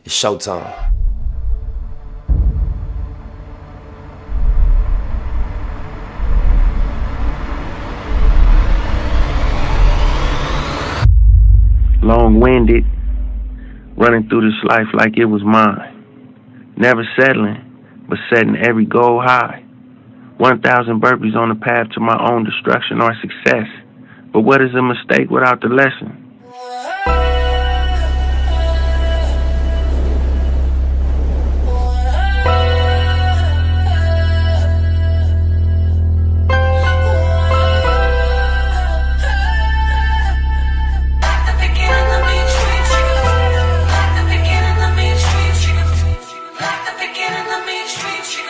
It's showtime. Long-winded, running through this life like it was mine. Never settling, but setting every goal high. 1,000 burpees on the path to my own destruction or success. But what is a mistake without the lesson?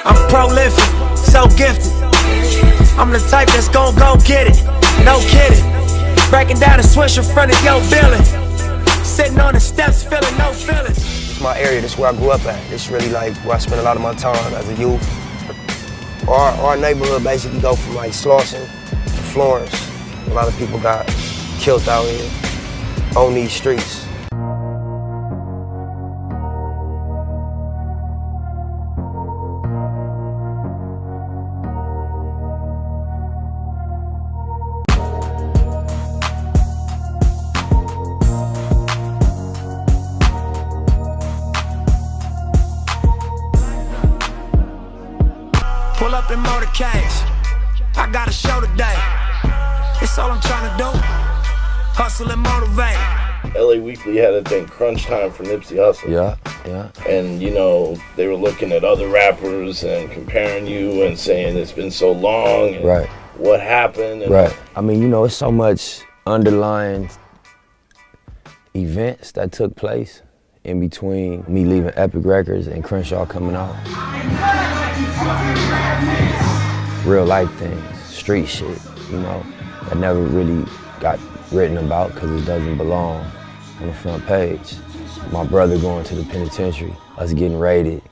I'm prolific, so gifted. I'm the type that's gon' go get it, no kidding. Breaking down a switch in front of your building. Sitting on the steps, feeling no feelings. It's my area, this is where I grew up at. It's really like where I spent a lot of my time as a youth. Our neighborhood basically go from like Slauson to Florence. A lot of people got killed out here on these streets. Pull up in motorcades, I got a show today. It's all I'm trying to do, hustle and motivate. LA Weekly had a thing, Crunch Time for Nipsey Hussle. Yeah. And you know, they were looking at other rappers and comparing you and saying it's been so long and Right. what happened. And Right. I mean, you know, it's so much underlying events that took place in between me leaving Epic Records and Crenshaw coming out. Real life things, street shit, you know, that never really got written about because it doesn't belong on the front page. My brother going to the penitentiary, us getting raided,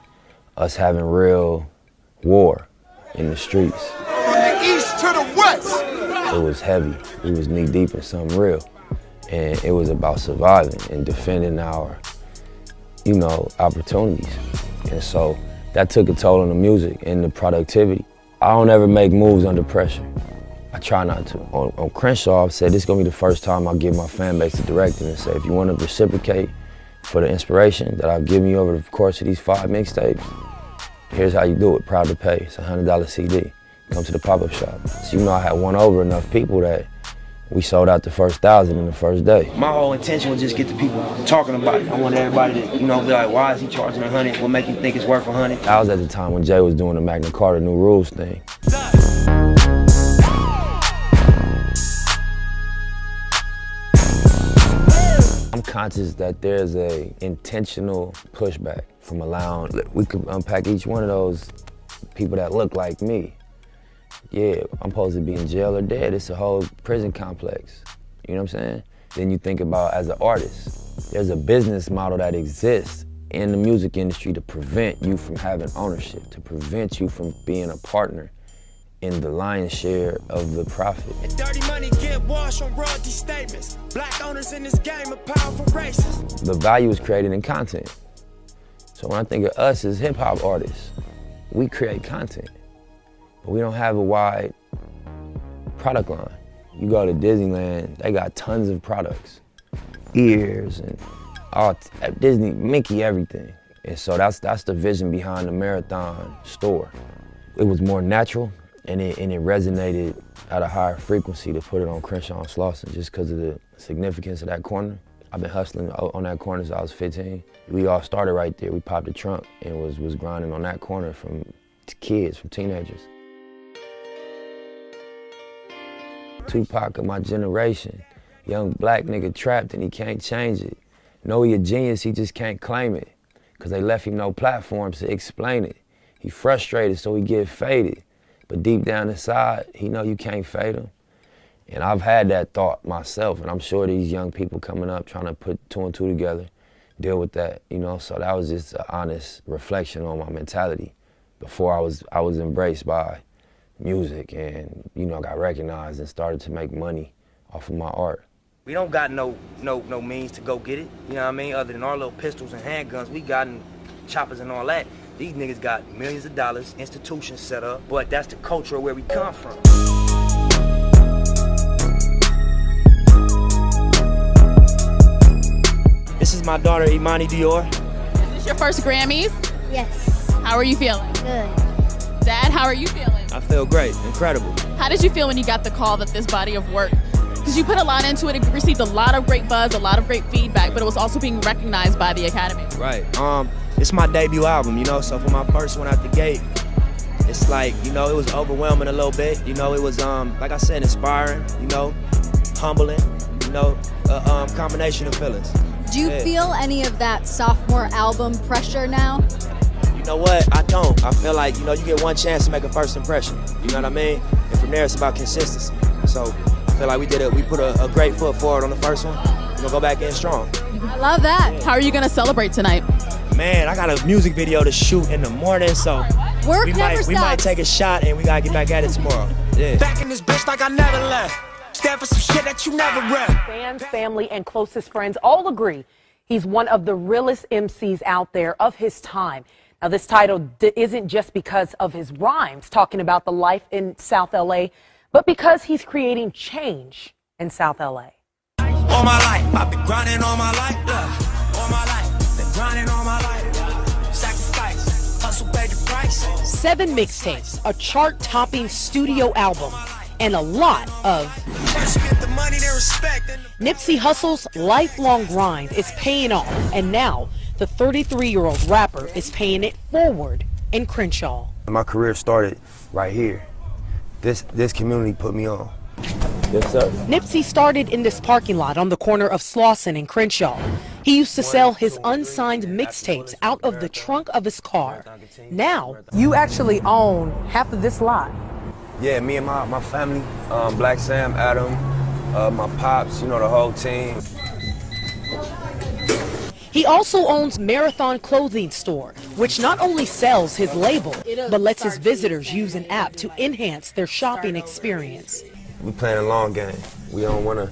us having real war in the streets. From the east to the west. It was heavy. We was knee deep in something real. And it was about surviving and defending our, you know, opportunities. And so that took a toll on the music and the productivity. I don't ever make moves under pressure. I try not to. On Crenshaw, I've said this is gonna be the first time I'll give my fan base a directive and say, if you wanna reciprocate for the inspiration that I've given you over the course of these 5 mixtapes, here's how you do it, proud to pay. It's a $100 CD. Come to the pop-up shop. So you know I had won over enough people that we sold out the first 1,000 in the first day. My whole intention was just get the people talking about it. I wanted everybody to, you know, be like, why is he charging 100? What make you think it's worth 100? I was at the time when Jay was doing the Magna Carta New Rules thing. I'm conscious that there's a intentional pushback from allowing, we could unpack each one of those people that look like me. Yeah, I'm supposed to be in jail or dead. It's a whole prison complex. You know what I'm saying? Then you think about as an artist, there's a business model that exists in the music industry to prevent you from having ownership, to prevent you from being a partner in the lion's share of the profit. And dirty money get washed on royalty statements. Black owners in this game are powerful racists. The value is created in content. So when I think of us as hip hop artists, we create content. But we don't have a wide product line. You go to Disneyland, they got tons of products. Ears and all, Disney, Mickey, everything. And so that's the vision behind the Marathon store. It was more natural and it resonated at a higher frequency to put it on Crenshaw and Slauson just because of the significance of that corner. I've been hustling on that corner since I was 15. We all started right there. We popped the trunk and was grinding on that corner from kids, from teenagers. Tupac of my generation, young black nigga trapped and he can't change it. Know he a genius, he just can't claim it. Cause they left him no platforms to explain it. He frustrated, so he get faded. But deep down inside, he know you can't fade him. And I've had that thought myself, and I'm sure these young people coming up trying to put 2 and 2 together, deal with that, you know? So that was just an honest reflection on my mentality before I was embraced by music and, you know, got recognized and started to make money off of my art. We don't got no means to go get it, you know what I mean? Other than our little pistols and handguns, we got choppers and all that. These niggas got millions of dollars, institutions set up, but that's the culture of where we come from. This is my daughter, Imani Dior. Is this your first Grammys? Yes. How are you feeling? Good. Dad, how are you feeling? I feel great, incredible. How did you feel when you got the call that this body of work, because you put a lot into it, it received a lot of great buzz, a lot of great feedback, but it was also being recognized by the Academy. Right. It's my debut album, you know, so for my first one out the gate, it's like, you know, it was overwhelming a little bit. You know, it was, like I said, inspiring, you know, humbling, you know, a combination of feelings. Do you feel any of that sophomore album pressure now? You know what? I don't. I feel like, you know, you get one chance to make a first impression. You know what I mean? And from there, it's about consistency. So I feel like we put a great foot forward on the first one. We're gonna go back in strong. I love that. How are you gonna celebrate tonight? Man, I got a music video to shoot in the morning, so we might take a shot and we gotta get back at it tomorrow. Yeah. Back in this bitch like I never left. Stand for some shit that you never read. Fans, family, and closest friends all agree he's one of the realest MCs out there of his time. Now, this title isn't just because of his rhymes talking about the life in South LA, but because he's creating change in South LA. All my life, I've been grinding all my life, all my life, been grinding all my life. Sacrifice, hustle, pay the price. 7 mixtapes, a chart-topping studio album, and a lot of Nipsey Hussle's lifelong grind is paying off, and now the 33-year-old rapper is paying it forward in Crenshaw. My career started right here. This community put me on. Yes, sir. Nipsey started in this parking lot on the corner of Slauson and Crenshaw. He used to sell his unsigned mixtapes out of the trunk of his car. Now, you actually own half of this lot. Yeah, me and my family, Black Sam, Adam, my pops, you know, the whole team. He also owns Marathon Clothing Store, which not only sells his label, but lets his visitors use an app to enhance their shopping experience. We playing a long game. We don't want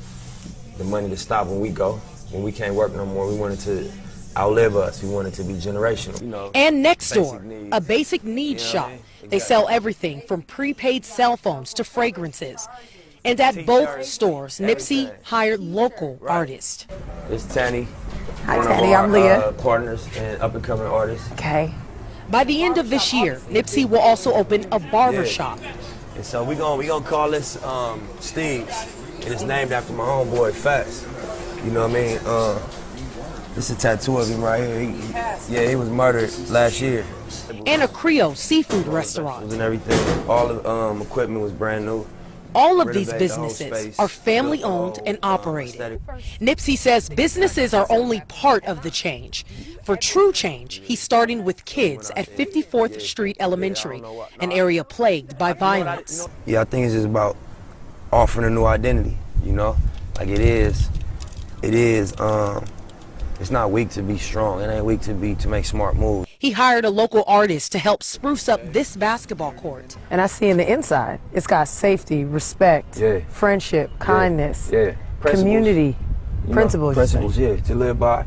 the money to stop when we go. When we can't work no more, we want it to outlive us. We want it to be generational. You know, and next door, a basic needs shop. They sell everything from prepaid cell phones to fragrances. And at both stores, Nipsey hired local artists. It's Tanny. Hi, Tanny. I'm Leah. Partners and up-and-coming artists. Okay. By the end of this year, Nipsey will also open a barber shop. And so we gonna call this Steve's. And it's named after my homeboy Fats. You know what I mean? This is a tattoo of him right here. He was murdered last year. And a Creole seafood restaurant. And everything. All the equipment was brand new. All of these businesses are family-owned and operated. Nipsey says businesses are only part of the change. For true change, he's starting with kids at 54th Street Elementary, an area plagued by violence. Yeah, I think it's just about offering a new identity, you know? Like it's not weak to be strong. It ain't weak to make smart moves. He hired a local artist to help spruce up this basketball court. And I see in the inside, it's got safety, respect, friendship, kindness, community, principles, to live by.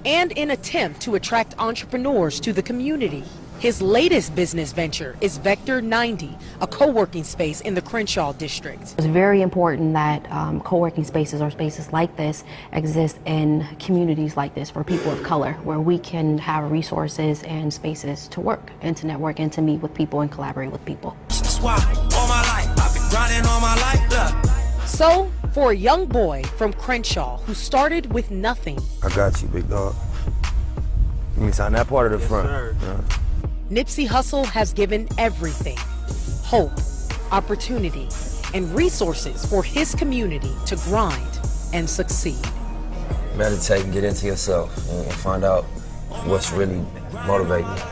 And in an attempt to attract entrepreneurs to the community. His latest business venture is Vector 90, a co-working space in the Crenshaw district. It's very important that co-working spaces or spaces like this exist in communities like this for people of color, where we can have resources and spaces to work and to network and to meet with people and collaborate with people. That's why all my life I've been grinding all my life. Look. So, for a young boy from Crenshaw who started with nothing. I got you, big dog. Let me sign that part of the front. Nipsey Hussle has given everything: hope, opportunity, and resources for his community to grind and succeed. Meditate and get into yourself and find out what's really motivating you.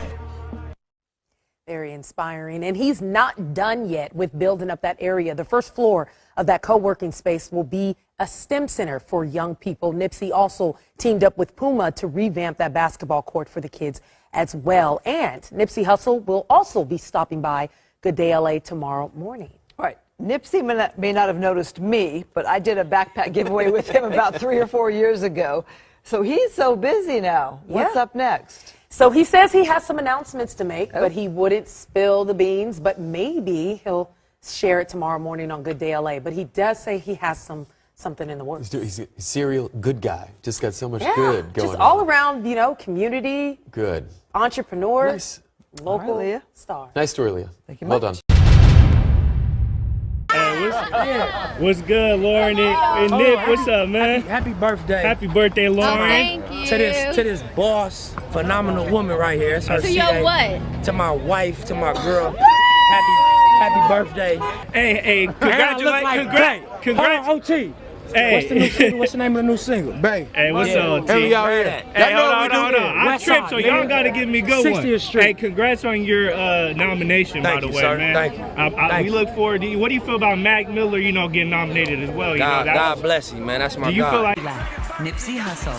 Very inspiring. And he's not done yet with building up that area. The first floor of that co-working space will be a STEM center for young people. Nipsey also teamed up with Puma to revamp that basketball court for the kids as well. And Nipsey Hussle will also be stopping by Good Day LA tomorrow morning. Right. Nipsey may not have noticed me, but I did a backpack giveaway with him about 3 or 4 years ago. So he's so busy now. What's up next? So he says he has some announcements to make, but he wouldn't spill the beans. But maybe he'll share it tomorrow morning on Good Day LA. But he does say he has something in the works. He's a serial good guy. Just got so much good going just on. all around, you know, community. Good. Entrepreneurs. Nice. Local stars. Nice story, Leah. Thank you well much. done. What's good, Lauren and Nip? What's up, man? Happy birthday. Happy birthday, Lauren. Thank you. To this boss, phenomenal woman right here. To your what? To my wife, to my girl. Happy birthday. Hey, congratulations. Congrats. OT. Hey. What's the new single? What's the name of the new single? Babe. Hey, what's up, T? Hey, y'all here. Hey, hold on. I tripped, so y'all got to give me a good one. 60th Street. Hey, congrats on your nomination, by the way, sir. man. Thank you. We look forward to you. What do you feel about Mac Miller, you know, getting nominated as well? God bless you, man. That's my Do you feel like Nipsey Hussle?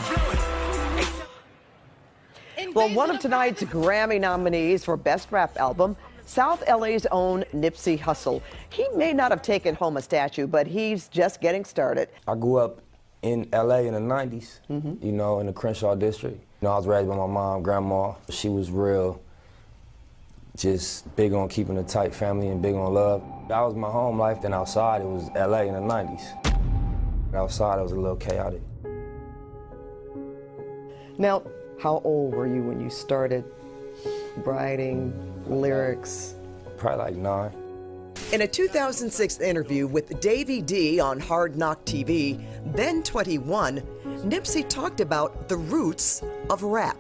Well, one of tonight's Grammy nominees for Best Rap Album, South LA's own Nipsey Hussle. He may not have taken home a statue, but he's just getting started. I grew up in LA in the 90s, you know, in the Crenshaw district. You know, I was raised by my mom, grandma. She was real, just big on keeping a tight family and big on love. That was my home life. Then outside, it was LA in the 90s. Outside, it was a little chaotic. Now, how old were you when you started writing lyrics? Probably like 9. In a 2006 interview with Davey D on Hard Knock TV, then 21, Nipsey talked about the roots of rap.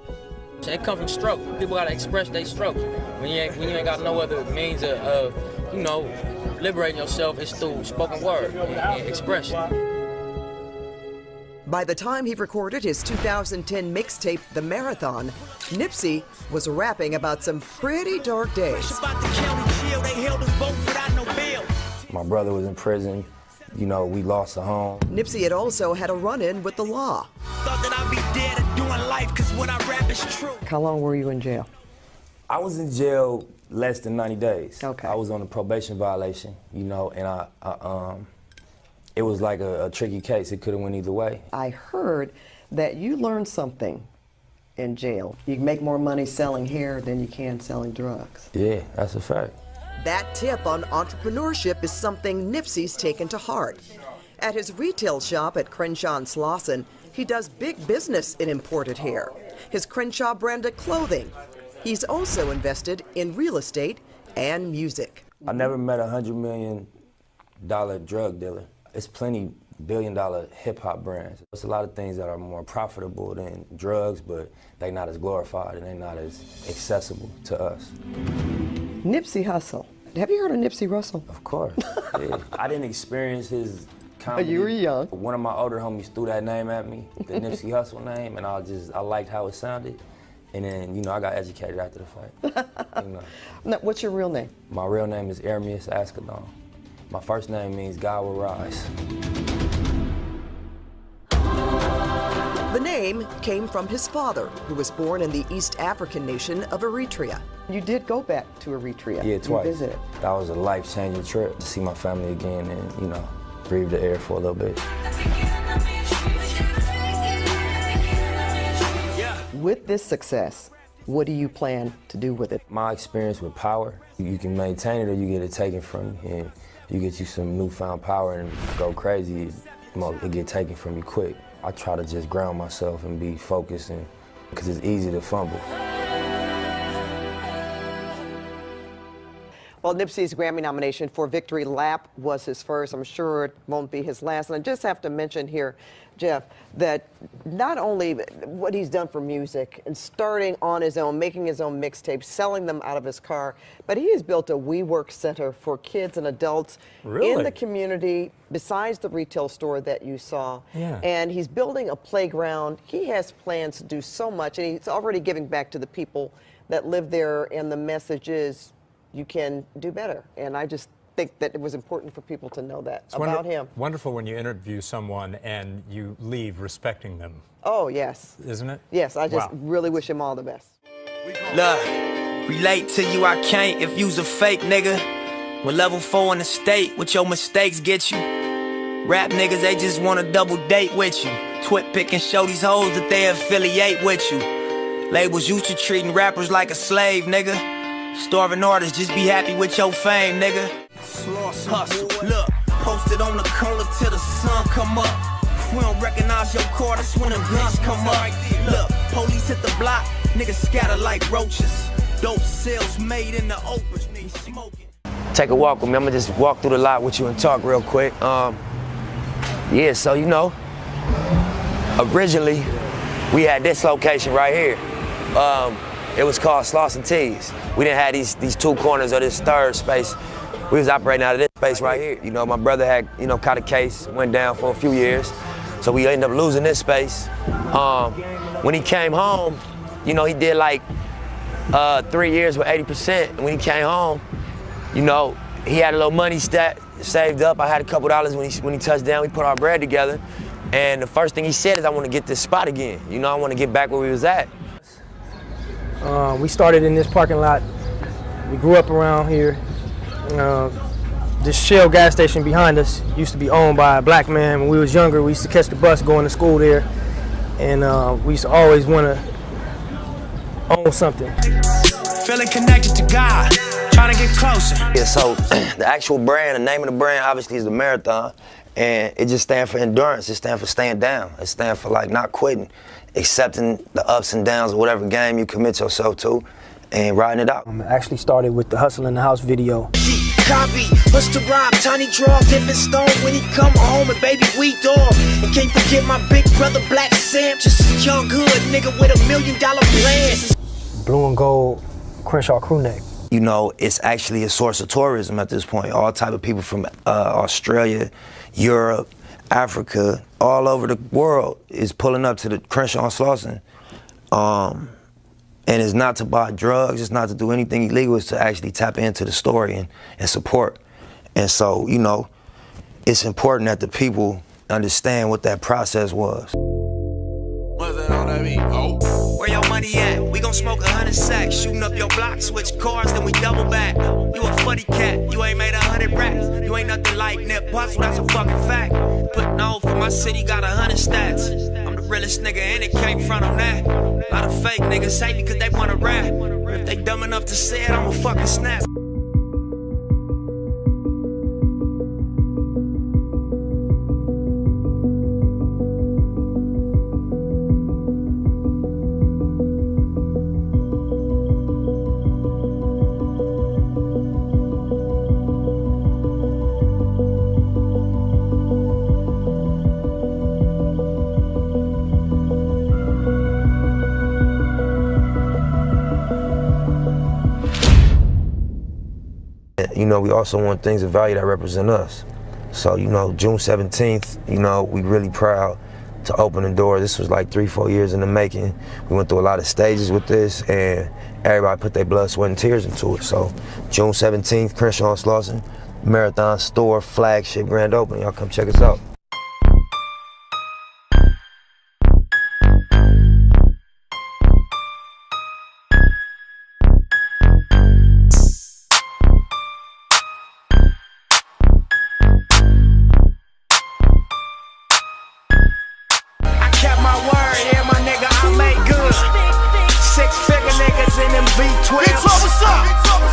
It comes from struggle. People gotta express their struggle. When you ain't got no other means of you know, liberating yourself, it's through spoken word and expression. By the time he recorded his 2010 mixtape, The Marathon, Nipsey was rapping about some pretty dark days. My brother was in prison. You know, we lost a home. Nipsey had also had a run-in with the law. How long were you in jail? I was in jail less than 90 days. Okay. I was on a probation violation, you know, and it was like a tricky case. It could have went either way. I heard that you learned something in jail. You can make more money selling hair than you can selling drugs. Yeah, that's a fact. That tip on entrepreneurship is something Nipsey's taken to heart. At his retail shop at Crenshaw and Slauson, he does big business in imported hair. His Crenshaw branded clothing. He's also invested in real estate and music. I never met a $100 million drug dealer. It's plenty billion-dollar hip-hop brands. There's a lot of things that are more profitable than drugs, but they're not as glorified and they're not as accessible to us. Nipsey Hussle. Have you heard of Nipsey Russell? Of course. Yeah. I didn't experience his comedy. You were young. One of my older homies threw that name at me, the Nipsey Hussle name, and I liked how it sounded. And then, you know, I got educated after the fact. You know. Now, what's your real name? My real name is Ermias Ascadon. My first name means God will rise. The name came from his father, who was born in the East African nation of Eritrea. You did go back to Eritrea. Yeah, twice. You visited. That was a life-changing trip to see my family again and, you know, breathe the air for a little bit. With this success, what do you plan to do with it? My experience with power, you can maintain it or you get it taken from you. And you get you some newfound power and go crazy, it get taken from you quick. I try to just ground myself and be focused, because it's easy to fumble. Well, Nipsey's Grammy nomination for Victory Lap was his first. I'm sure it won't be his last. And I just have to mention here, Jeff, that not only what he's done for music and starting on his own, making his own mixtapes, selling them out of his car, but he has built a WeWork center for kids and adults in the community besides the retail store that you saw. Yeah. And he's building a playground. He has plans to do so much, and he's already giving back to the people that live there, and the message is, you can do better. And I just think that it was important for people to know that about him. Wonderful when you interview someone and you leave respecting them. Oh, yes. Isn't it? Yes, I just really wish him all the best. Look, relate to you I can't if you's a fake nigga. With level 4 in the state, what your mistakes get you. Rap niggas, they just wanna double date with you. Twit pick and show these hoes that they affiliate with you. Labels used to treating rappers like a slave, nigga. Starving artists, just be happy with your fame, nigga. Hustle, look, posted on the corner till the sun come up. If we don't recognize your car, that's when the guns come up. Look, police hit the block, niggas scatter like roaches. Dope sales made in the open, we smoking. Take a walk with me. I'm gonna just walk through the lot with you and talk real quick. Yeah, so you know, originally we had this location right here. It was called Slauson Tees. We didn't have these two corners of this third space. We was operating out of this space right here. You know, my brother had, you know, caught a case, went down for a few years. So we ended up losing this space. When he came home, you know, he did like 3 years with 80%. And when he came home, you know, he had a little money saved up. I had a couple dollars when he touched down. We put our bread together. And the first thing he said is, I want to get this spot again. You know, I want to get back where we was at. We started in this parking lot. We grew up around here. This Shell gas station behind us used to be owned by a black man. When we was younger, we used to catch the bus going to school there. And we used to always want to own something. Feeling connected to God, trying to get closer. Yeah, so the actual brand, the name of the brand obviously is the Marathon. And it just stands for endurance. It stands for staying down. It stands for like not quitting, accepting the ups and downs of whatever game you commit yourself to and riding it out. I actually started with the Hussle in the House video. Copy, push to rob, tiny draw, dipping stone when he come home and baby we dog. And can't forget my big brother Black Sam, just a young hood nigga with $1 million plan. Blue and gold Crenshaw crew neck. You know, it's actually a source of tourism at this point. All type of people from Australia, Europe, Africa, all over the world is pulling up to the Crenshaw and Slauson. And it's not to buy drugs, it's not to do anything illegal, it's to actually tap into the story and support. And so, you know, it's important that the people understand what that process was. Where your money at? We gon' smoke 100 sacks, shooting up your block, switch cars, then we double back. You a funny cat, you ain't made 100 racks. You ain't nothing like Nip Hussle, that's a fucking fact. Putting on for my city, got 100 stats. I'm the realest nigga and it came front on that. A lot of fake niggas hate me cause they wanna rap. If they dumb enough to say it, I'ma fucking snap. You know, we also want things of value that represent us. So, you know, June 17th, you know, we really proud to open the door. This was like 3-4 years in the making. We went through a lot of stages with this, and everybody put their blood, sweat, and tears into it. So, June 17th, Crenshaw and Slauson, Marathon store, flagship grand opening. Y'all come check us out.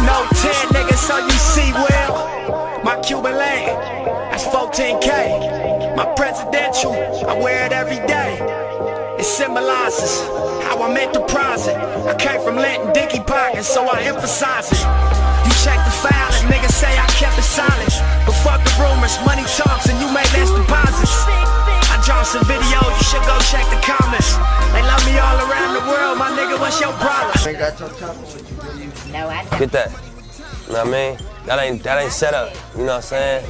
No 10 niggas, so you see well. My Cuban lane, that's 14K. My presidential, I wear it every day. It symbolizes how I'm enterprising. I came from Linton Dicky pockets, so I emphasize it. You check the file and niggas say I kept it silent. But fuck the rumors, money talks and you made less deposits. I dropped some video, you should go check the comments. They love me all around the world, my nigga, what's your problem? No, I don't. Get that. You know what I mean? That ain't set up. You know what I'm saying?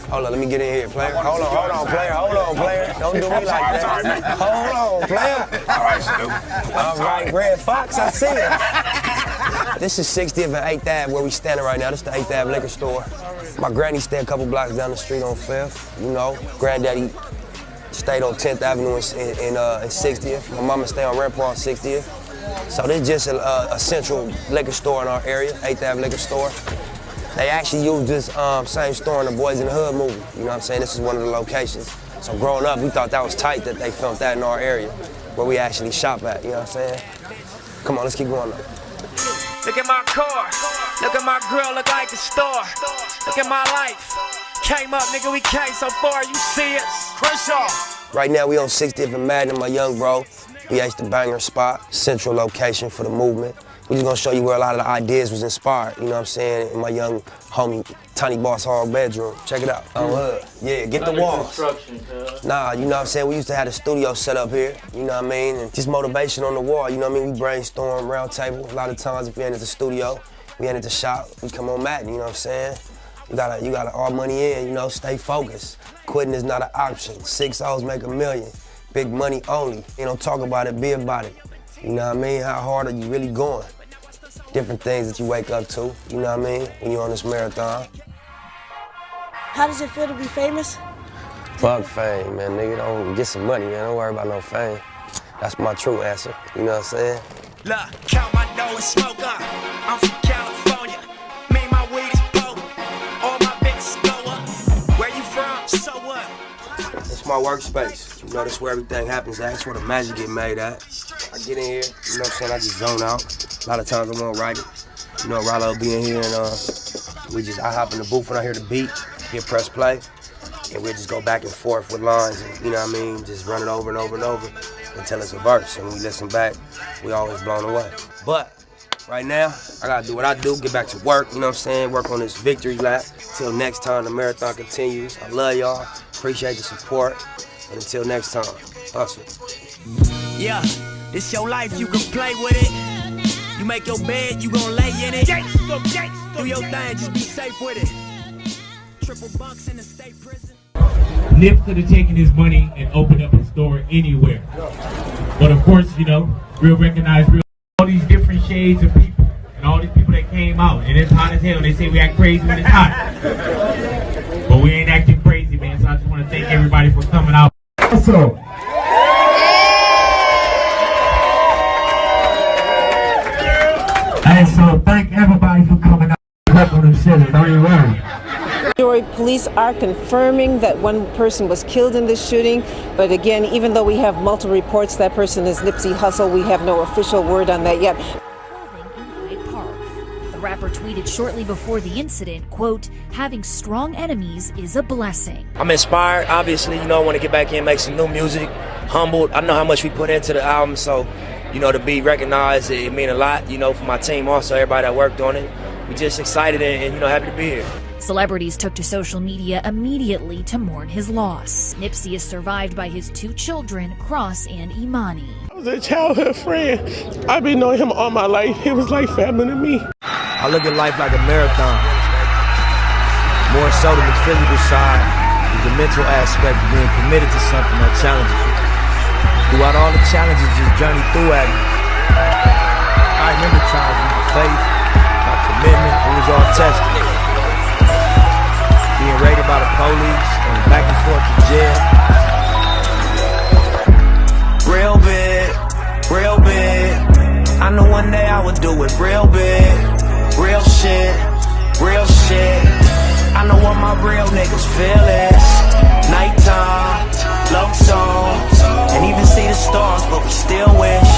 Hold on, let me get in here, player. Hold on, player. Hold on, player. Don't do me like that. Hold on, player. All right, Snoop. All right, Red Fox, I see it. This is 60th and 8th Ave where we standing right now. This is the 8th Ave liquor store. My granny stayed a couple blocks down the street on 5th. You know, granddaddy stayed on 10th Avenue in 60th. My mama stayed on Rampart on 60th. So this is just a central liquor store in our area, 8th Ave liquor store. They actually used this same store in the Boys in the Hood movie. You know what I'm saying? This is one of the locations. So growing up, we thought that was tight that they filmed that in our area, where we actually shop at, you know what I'm saying? Come on, let's keep going up. Look at my car, look at my grill, look like a star. Look at my life, came up, nigga, we came so far, you see us, Crenshaw. Right now, we on 60th and Madden, my young bro. We at the banger spot, central location for the movement. We just gonna show you where a lot of the ideas was inspired, you know what I'm saying, in my young homie, Tiny Boss Hog bedroom. Check it out. Yeah, get the walls. Nah, you know what I'm saying, we used to have a studio set up here, you know what I mean, and just motivation on the wall, you know what I mean, we brainstorm, round table. A lot of times if we ain't at the studio, we ain't at the shop, we come on Madden, you know what I'm saying? You gotta all money in, you know, stay focused. Quitting is not an option. 6 O's make $1 million. Big money only. You don't talk about it, be about it. You know what I mean? How hard are you really going? Different things that you wake up to, you know what I mean, when you're on this marathon. How does it feel to be famous? Fuck fame, man, nigga. Don't get some money, man. Don't worry about no fame. That's my true answer, you know what I'm saying? Look, count my dough and smoke up. I'm from California. Me, my weed is potent. All my bitches go up. Where you from? So what? It's my workspace. You know, that's where everything happens at. That's where the magic get made at. I get in here, you know what I'm saying, I just zone out. A lot of times I won't write it. You know, Rollo will be in here and I hop in the booth when I hear the beat, hit press play, and we'll just go back and forth with lines and, you know what I mean, just run it over and over and over until it's a verse. And when we listen back, we always blown away. But right now, I gotta do what I do, get back to work, you know what I'm saying, work on this victory lap. Till next time, the marathon continues. I love y'all, appreciate the support, and until next time, hustle. Yeah, this your life, you can play with it. You make your bed, you gon' lay in it. Do your thing, just be safe with it. Triple bunks in the state prison. Nip could have taken his money and opened up a store anywhere. But of course, you know, real recognize real. All these different shades of people and all these people that came out. And it's hot as hell. They say we act crazy when it's hot. But we ain't acting crazy, man. So I just want to thank everybody for coming out. Also, and so thank everybody for coming out. On themselves, don't you worry. Police are confirming that one person was killed in this shooting, but again, even though we have multiple reports that person is Nipsey Hussle, we have no official word on that yet. The rapper tweeted shortly before the incident, quote, "Having strong enemies is a blessing." I'm inspired, obviously, you know, I want to get back in and make some new music. Humbled, I know how much we put into the album, so, you know, to be recognized, it means a lot, you know, for my team also, everybody that worked on it. We just excited and you know, happy to be here. Celebrities took to social media immediately to mourn his loss. Nipsey is survived by his 2 children, Cross and Imani. I was a childhood friend. I've been knowing him all my life. He was like family to me. I look at life like a marathon. More so than the physical side, is the mental aspect of being committed to something that challenges you. Throughout all the challenges just journey through at me, I remember times when my faith, my commitment, it was all tested. Being raided by the police and back and forth to jail. Real big, real big. I know one day I would do it real big. Real shit, real shit. I know what my real niggas feel is. Nighttime, love songs, and even see the stars, but we still wish.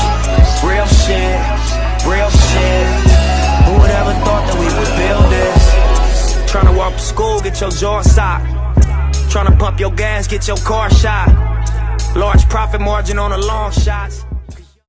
Real shit, real shit. Who would ever thought that we would build this? Tryna walk to school, get your jaw socked. Tryna pump your gas, get your car shot. Large profit margin on the long shots.